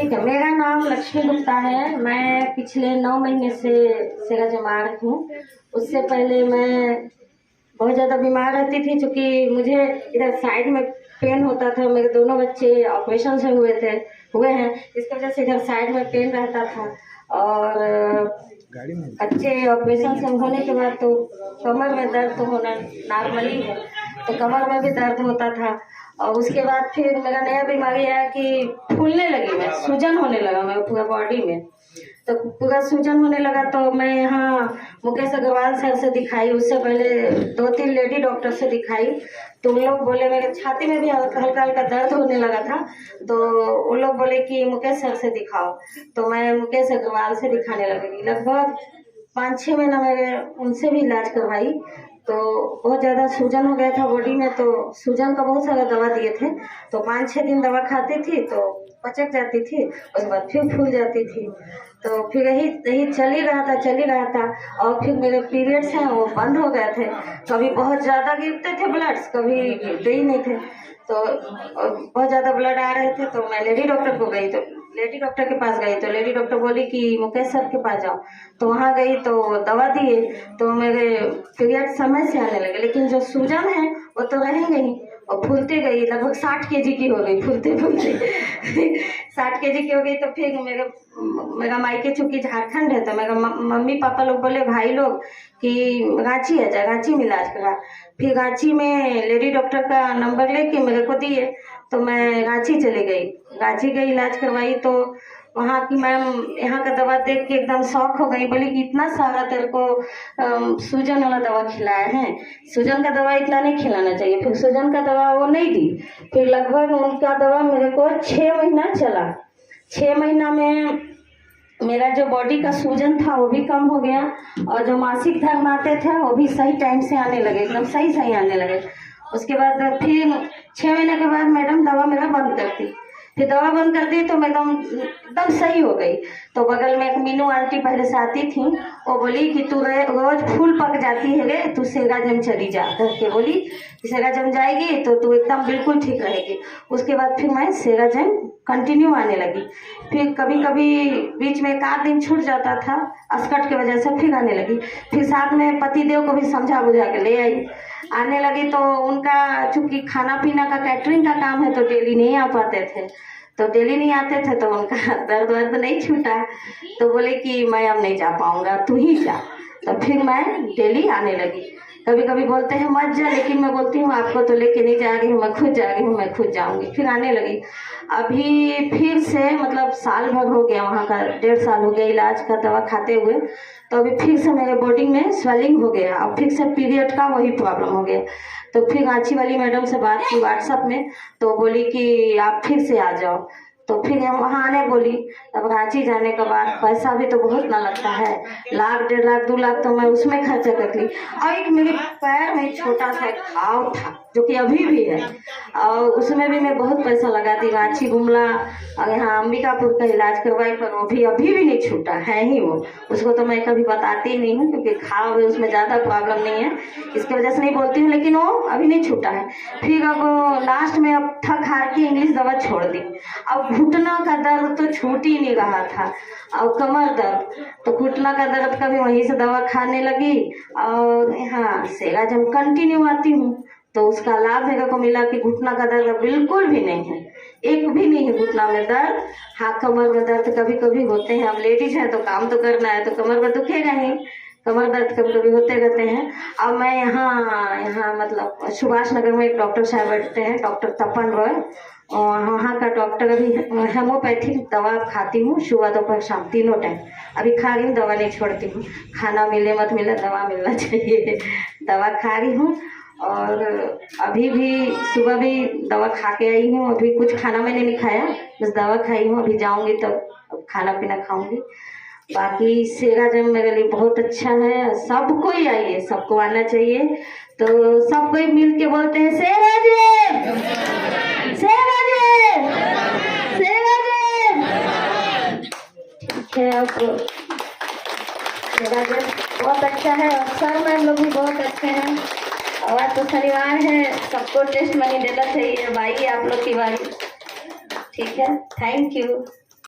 ठीक है, मेरा नाम लक्ष्मी गुप्ता है। मैं पिछले 9 महीने से सेगा जमार हूँ। उससे पहले मैं बहुत ज़्यादा बीमार रहती थी, क्योंकि मुझे इधर साइड में पेन होता था। मेरे दोनों बच्चे ऑपरेशन से हुए हैं, इसकी वजह से इधर साइड में पेन रहता था। और बच्चे ऑपरेशन से होने के बाद तो कमर में दर्द तो होना नॉर्मली है, तो कमर में भी दर्द होता था। और उसके बाद फिर मेरा नया बीमारी आया कि फूलने लगी, मैं सूजन होने लगा मेरे पूरा बॉडी में। तो पूरा सूजन होने लगा तो मैं यहाँ मुकेश अग्रवाल सर से दिखाई। उससे पहले 2-3 लेडी डॉक्टर से दिखाई, तो उन लोग बोले, मेरे छाती में भी हल्का हल्का दर्द होने लगा था, तो उन लोग बोले कि मुकेश सर से दिखाओ। तो मैं मुकेश अग्रवाल से दिखाने लगी। लगभग 5-6 महीना मैंने उनसे भी इलाज करवाई। तो बहुत ज़्यादा सूजन हो गया था बॉडी में, तो सूजन का बहुत सारा दवा दिए थे। तो 5-6 दिन दवा खाती थी तो पचक जाती थी, उसके बाद फिर फूल जाती थी। तो फिर यही चल ही रहा था। और फिर मेरे पीरियड्स हैं वो बंद हो गए थे। कभी बहुत ज़्यादा गिरते थे ब्लड्स, कभी गिरते ही नहीं थे। तो बहुत ज़्यादा ब्लड आ रहे थे, तो मैं लेडी डॉक्टर को गई, तो लेडी डॉक्टर के पास गई, तो लेडी डॉक्टर बोली कि मुकेश सर के पास जाओ। तो वहाँ गई तो दवा दिए, तो मेरे पीरियड समय से आने लगे, लेकिन जो सूजन है वो तो रहेंगे ही। और फूलते गई, लगभग 60 kg की हो गई, फूलते 60 kg की हो गई। तो फिर मेरा मायके चूंकि झारखंड है, तो मेरा मम्मी पापा लोग बोले, भाई लोग कि रांची आ जा, रांची में इलाज करा। फिर रांची में लेडी डॉक्टर का नंबर लेके मेरे को दिए, तो मैं रांची चली गई। रांची गई, इलाज करवाई। तो वहाँ की मैम यहाँ का दवा देख के एकदम शौक हो गई, बोली कि इतना सारा तेरे को सूजन वाला दवा खिलाया है, सूजन का दवा इतना नहीं खिलाना चाहिए। फिर सूजन का दवा वो नहीं दी। फिर लगभग उनका दवा मेरे को 6 महीना चला। 6 महीना में मेरा जो बॉडी का सूजन था वो भी कम हो गया, और जो मासिक धर्म आते थे वो भी सही टाइम से आने लगे, एकदम सही आने लगे। उसके बाद फिर 6 महीने के बाद मैडम दवा मेरा बंद कर दी। फिर दवा बंद कर दी तो मैं एकदम सही हो गई। तो बगल में एक मीनू आंटी पहले से आती थी, वो बोली कि तू रोज फूल पक जाती है रे, तू सेगा जम चली जा करके बोली। सेगा जम जाएगी तो तू एकदम बिल्कुल ठीक रहेगी। उसके बाद फिर मैं सेगा जम कंटिन्यू आने लगी। फिर कभी कभी बीच में 1 दिन छूट जाता था अस्कट की वजह से, फिर आने लगी। फिर साथ में पतिदेव को भी समझा बुझा के ले आई, आने लगी। तो उनका चूंकि खाना पीना का कैटरिंग का काम है, तो डेली नहीं आ पाते थे, तो डेली नहीं आते थे, तो उनका दर्द नहीं छूटा। तो बोले कि मैं अब नहीं जा पाऊंगा, तू ही जा। तो फिर मैं डेली आने लगी। कभी कभी बोलते हैं मत जा, लेकिन मैं बोलती हूँ आपको तो लेके नहीं जा रही हूँ, मैं खुद जा रही हूँ, मैं खुद जाऊंगी। फिर आने लगी। अभी फिर से मतलब साल भर हो गया, वहाँ का 1.5 साल हो गया इलाज का दवा खाते हुए। तो अभी फिर से मेरे बॉडी में स्वेलिंग हो गया, और फिर से पीरियड का वही प्रॉब्लम हो गया। तो फिर रांची वाली मैडम से बात की व्हाट्सएप में, तो बोली कि आप फिर से आ जाओ। तो फिर हम वहाँ आने बोली। अब रांची जाने के बाद पैसा भी तो बहुत ना लगता है, 1 लाख 1.5 लाख 2 लाख तो मैं उसमें खर्चा कर ली। और एक मेरे पैर में छोटा सा एक घाव था, जो कि अभी भी है, और उसमें भी मैं बहुत पैसा लगा दी। रांची गुमला और यहाँ अंबिकापुर का इलाज करवाई, पर वो भी अभी भी नहीं छूटा है ही वो। उसको तो मैं कभी बताती ही नहीं हूँ, क्योंकि घाव है, उसमें ज़्यादा प्रॉब्लम नहीं है, इसकी वजह से नहीं बोलती हूँ, लेकिन वो अभी नहीं छूटा है। फिर अब लास्ट में अब थक हार के इंग्लिश दवा छोड़ दी। अब घुटना का दर्द तो छूट ही नहीं रहा था, और कमर दर्द, तो घुटना का दर्द का भी वहीं से दवा खाने लगी। और यहाँ सेगा जब कंटिन्यू आती हूँ, तो उसका लाभ मेरे को मिला कि घुटना का दर्द बिल्कुल भी नहीं है, एक भी नहीं है घुटना में दर्द। हाँ, कमर में दर्द कभी कभी होते हैं, अब लेडीज है तो काम तो करना है, तो कमर में दुखेगा ही, कमर दर्द कभी कभी होते रहते हैं। अब मैं यहाँ मतलब सुभाष नगर में एक डॉक्टर साहब बैठते हैं, डॉक्टर तपन रॉय, और वहाँ का डॉक्टर। अभी होम्योपैथिक दवा खाती हूँ, सुबह दोपहर शाम तीनों टाइम। अभी खा रही हूँ, दवा नहीं छोड़ती हूँ, खाना मिले मत मिले दवा मिलना चाहिए। दवा खा रही हूँ, और अभी भी सुबह भी दवा खा के आई हूँ। अभी कुछ खाना मैंने नहीं खाया, बस दवा खाई हूँ। अभी जाऊँगी तो खाना पीना खाऊंगी। बाकी सेगा जम मेरे लिए बहुत अच्छा है, सबको ही आइए, सबको आना चाहिए। तो सब कोई मिल के बोलते हैं सेगा जम, सेगा जम, सेगा जम। ठीक है, अब सेगा जम बहुत अच्छा है, और सर मैम लोग भी बहुत अच्छे हैं। और आज तो शनिवार है, सबको टेस्ट मनी देना चाहिए। अब आइए आप लोग की बारी। ठीक है, थैंक यू।